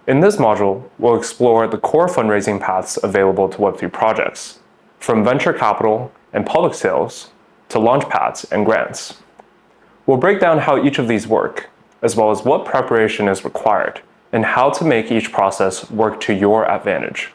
In this module, we'll explore the core fundraising paths available to Web3 projects, from venture capital and public sales to launchpads and grants. We'll break down how each of these work, as well as what preparation is required, and how to make each process work to your advantage.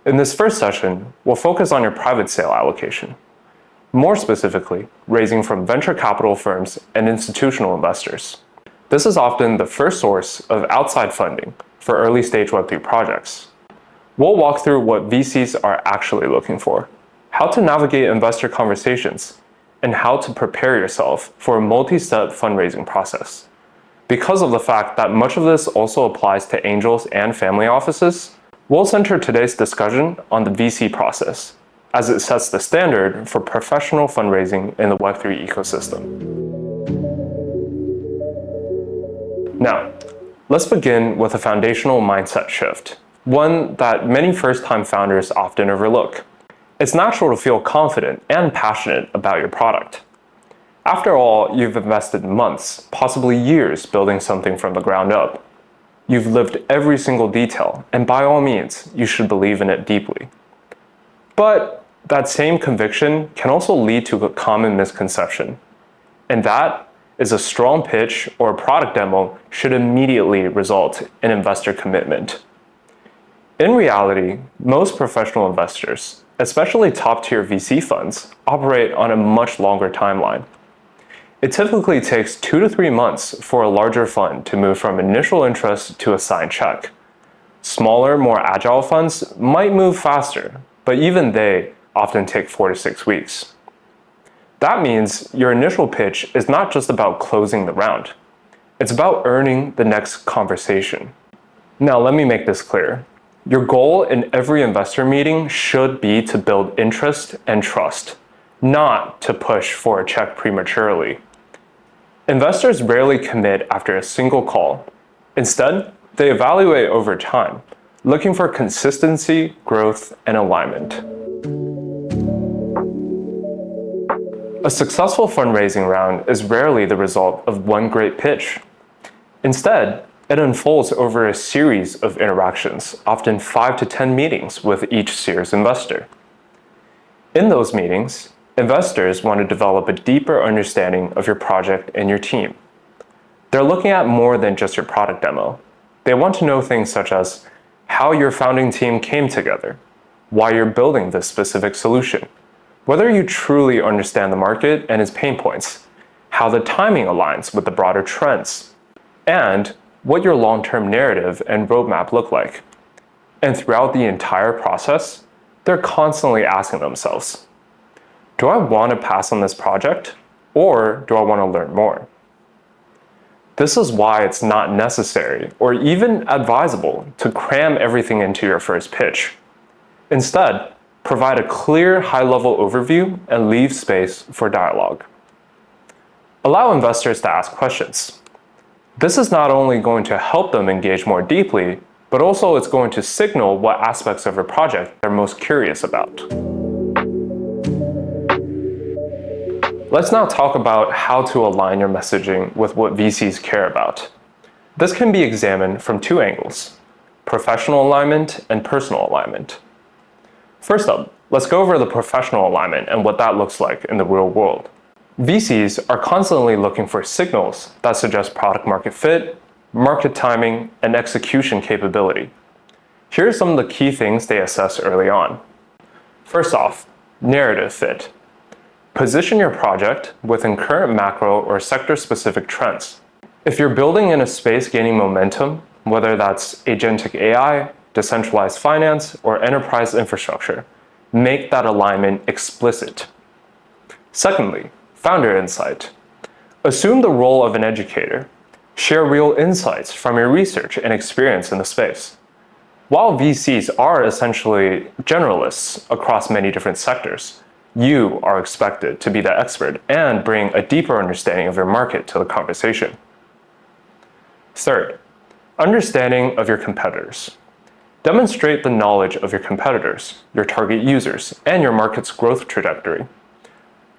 In this first session, we'll focus on your private sale allocation. More specifically, raising from venture capital firms and institutional investors. This is often the first source of outside funding for early-stage Web3 projects. We'll walk through what VCs are actually looking for, how to navigate investor conversations, and how to prepare yourself for a multi-step fundraising process. Because of the fact that much of this also applies to angels and family offices, we'll center today's discussion on the VC process, as it sets the standard for professional fundraising in the Web3 ecosystem. Now, let's begin with a foundational mindset shift, one that many first-time founders often overlook. It's natural to feel confident and passionate about your product. After all, you've invested months, possibly years, building something from the ground up. You've lived every single detail, and by all means, you should believe in it deeply. But that same conviction can also lead to a common misconception, and that is a strong pitch or a product demo should immediately result in investor commitment. In reality, most professional investors, especially top-tier VC funds, operate on a much longer timeline. It typically takes 2 to 3 months for a larger fund to move from initial interest to a signed check. Smaller, more agile funds might move faster, but even they often take 4 to 6 weeks. That means your initial pitch is not just about closing the round. It's about earning the next conversation. Now, let me make this clear. Your goal in every investor meeting should be to build interest and trust, not to push for a check prematurely. Investors rarely commit after a single call. Instead, they evaluate over time, looking for consistency, growth, and alignment. A successful fundraising round is rarely the result of one great pitch. Instead, it unfolds over a series of interactions, often 5 to 10 meetings with each Series investor. In those meetings, investors want to develop a deeper understanding of your project and your team. They're looking at more than just your product demo. They want to know things such as how your founding team came together, why you're building this specific solution, whether you truly understand the market and its pain points, how the timing aligns with the broader trends, and what your long-term narrative and roadmap look like. And throughout the entire process, they're constantly asking themselves, do I want to pass on this project, or do I want to learn more? This is why it's not necessary or even advisable to cram everything into your first pitch. Instead, provide a clear high-level overview and leave space for dialogue. Allow investors to ask questions. This is not only going to help them engage more deeply, but also it's going to signal what aspects of your project they're most curious about. Let's now talk about how to align your messaging with what VCs care about. This can be examined from 2 angles: professional alignment and personal alignment. First up, let's go over the professional alignment and what that looks like in the real world. VCs are constantly looking for signals that suggest product market fit, market timing, and execution capability. Here are some of the key things they assess early on. First off, narrative fit. Position your project within current macro or sector-specific trends. If you're building in a space gaining momentum, whether that's agentic AI, decentralized finance, or enterprise infrastructure, make that alignment explicit. Secondly, founder insight. Assume the role of an educator. Share real insights from your research and experience in the space. While VCs are essentially generalists across many different sectors, you are expected to be the expert and bring a deeper understanding of your market to the conversation. Third, understanding of your competitors. Demonstrate the knowledge of your competitors, your target users, and your market's growth trajectory.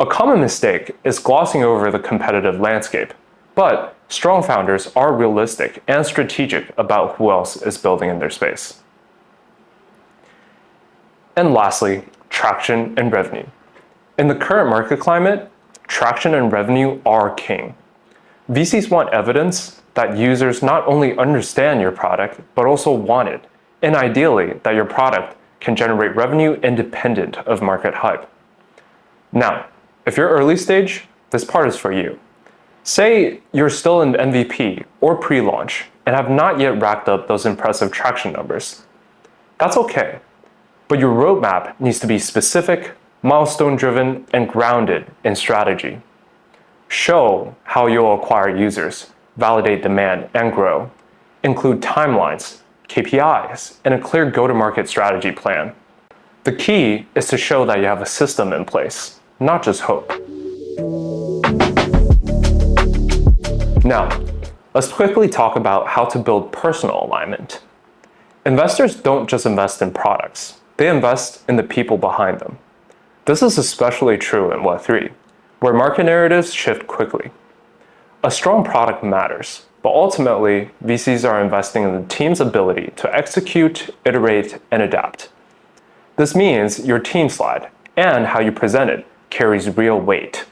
A common mistake is glossing over the competitive landscape, but Strong founders are realistic and strategic about who else is building in their space. And lastly, traction and revenue. In the current market climate, traction and revenue are king. VCs want evidence that users not only understand your product, but also want it, and ideally that your product can generate revenue independent of market hype. Now, if you're early stage, this part is for you. Say you're still in MVP or pre-launch and have not yet racked up those impressive traction numbers. That's okay, but your roadmap needs to be specific, milestone-driven, and grounded in strategy. Show how you'll acquire users, validate demand, and grow. Include timelines, KPIs, and a clear go-to-market strategy plan. The key is to show that you have a system in place, not just hope. Now, let's quickly talk about how to build personal alignment. Investors don't just invest in products, they invest in the people behind them. This is especially true in Web3, where market narratives shift quickly. A strong product matters, but ultimately, VCs are investing in the team's ability to execute, iterate, and adapt. This means your team slide and how you present it carries real weight.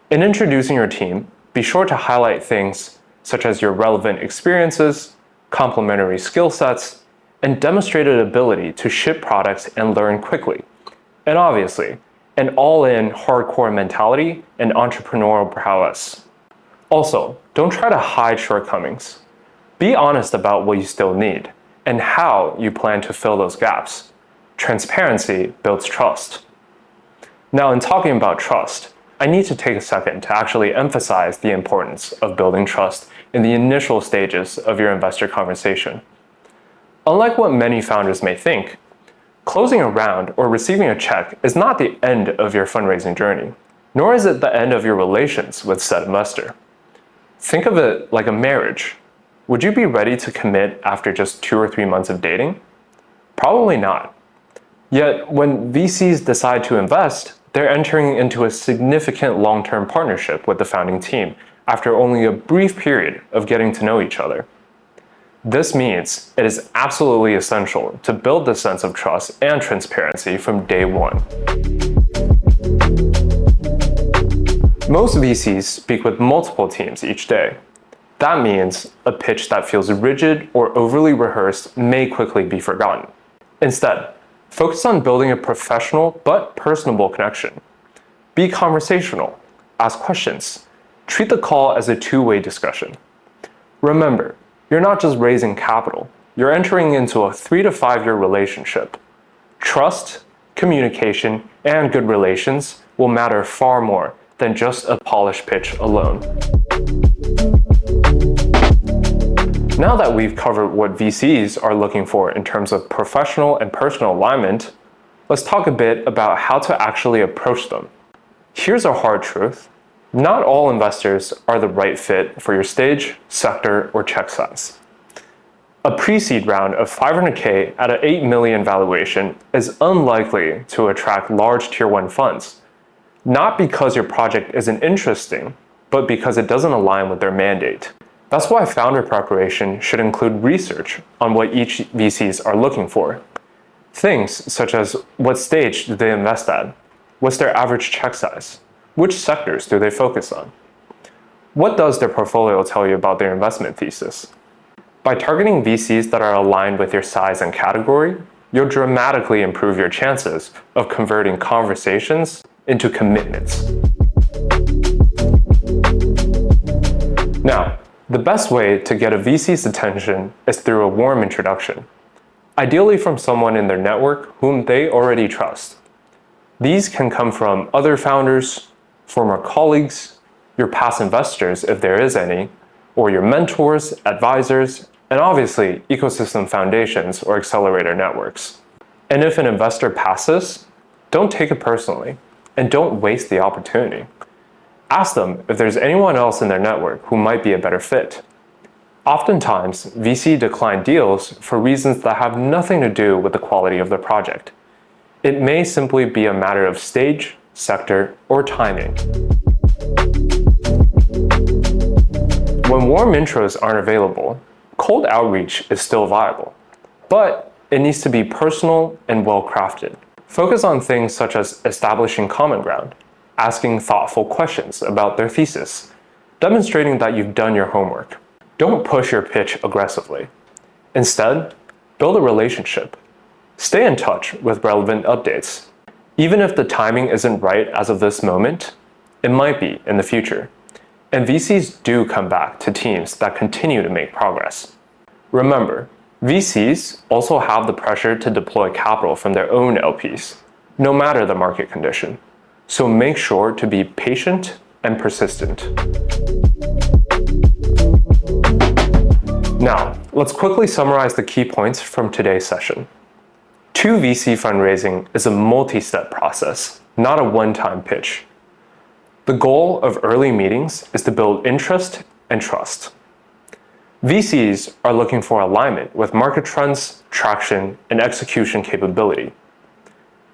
In introducing your team, be sure to highlight things such as your relevant experiences, complementary skill sets, and demonstrated ability to ship products and learn quickly. And obviously, an all-in hardcore mentality and entrepreneurial prowess. Also, don't try to hide shortcomings. Be honest about what you still need and how you plan to fill those gaps. Transparency builds trust. Now, in talking about trust, I need to take a second to actually emphasize the importance of building trust in the initial stages of your investor conversation. Unlike what many founders may think, closing a round or receiving a check is not the end of your fundraising journey, nor is it the end of your relations with said investor. Think of it like a marriage. Would you be ready to commit after just 2 or 3 months of dating? Probably not. Yet, when VCs decide to invest, they're entering into a significant long-term partnership with the founding team after only a brief period of getting to know each other. This means it is absolutely essential to build this sense of trust and transparency from day one. Most VCs speak with multiple teams each day. That means a pitch that feels rigid or overly rehearsed may quickly be forgotten. Instead, focus on building a professional but personable connection. Be conversational, ask questions, treat the call as a two-way discussion. Remember, you're not just raising capital, you're entering into a 3 to 5 year relationship. Trust, communication, and good relations will matter far more than just a polished pitch alone. Now that we've covered what VCs are looking for in terms of professional and personal alignment, let's talk a bit about how to actually approach them. Here's a hard truth. Not all investors are the right fit for your stage, sector, or check size. A pre-seed round of $500K at an $8 million valuation is unlikely to attract large Tier 1 funds, not because your project isn't interesting, but because it doesn't align with their mandate. That's why founder preparation should include research on what each VCs are looking for. Things such as what stage do they invest at? What's their average check size? Which sectors do they focus on? What does their portfolio tell you about their investment thesis? By targeting VCs that are aligned with your size and category, you'll dramatically improve your chances of converting conversations into commitments. Now, the best way to get a VC's attention is through a warm introduction, ideally from someone in their network whom they already trust. These can come from other founders, former colleagues, your past investors if there is any, or your mentors, advisors, and obviously ecosystem foundations or accelerator networks. And if an investor passes, don't take it personally and don't waste the opportunity. Ask them if there's anyone else in their network who might be a better fit. Oftentimes, VC decline deals for reasons that have nothing to do with the quality of the project. It may simply be a matter of stage, sector, or timing. When warm intros aren't available, cold outreach is still viable, but it needs to be personal and well-crafted. Focus on things such as establishing common ground, asking thoughtful questions about their thesis, demonstrating that you've done your homework. Don't push your pitch aggressively. Instead, build a relationship. Stay in touch with relevant updates. Even if the timing isn't right as of this moment, it might be in the future. And VCs do come back to teams that continue to make progress. Remember, VCs also have the pressure to deploy capital from their own LPs, no matter the market condition. So make sure to be patient and persistent. Now, let's quickly summarize the key points from today's session. 2 VC fundraising is a multi-step process, not a one-time pitch. The goal of early meetings is to build interest and trust. VCs are looking for alignment with market trends, traction, and execution capability.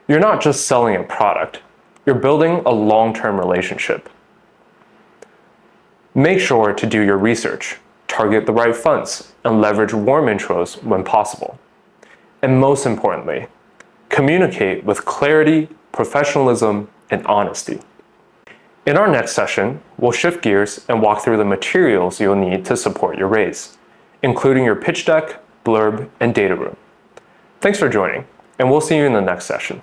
You're not just selling a product, you're building a long-term relationship. Make sure to do your research, target the right funds, and leverage warm intros when possible. And most importantly, communicate with clarity, professionalism, and honesty. In our next session, we'll shift gears and walk through the materials you'll need to support your raise, including your pitch deck, blurb, and data room. Thanks for joining, and we'll see you in the next session.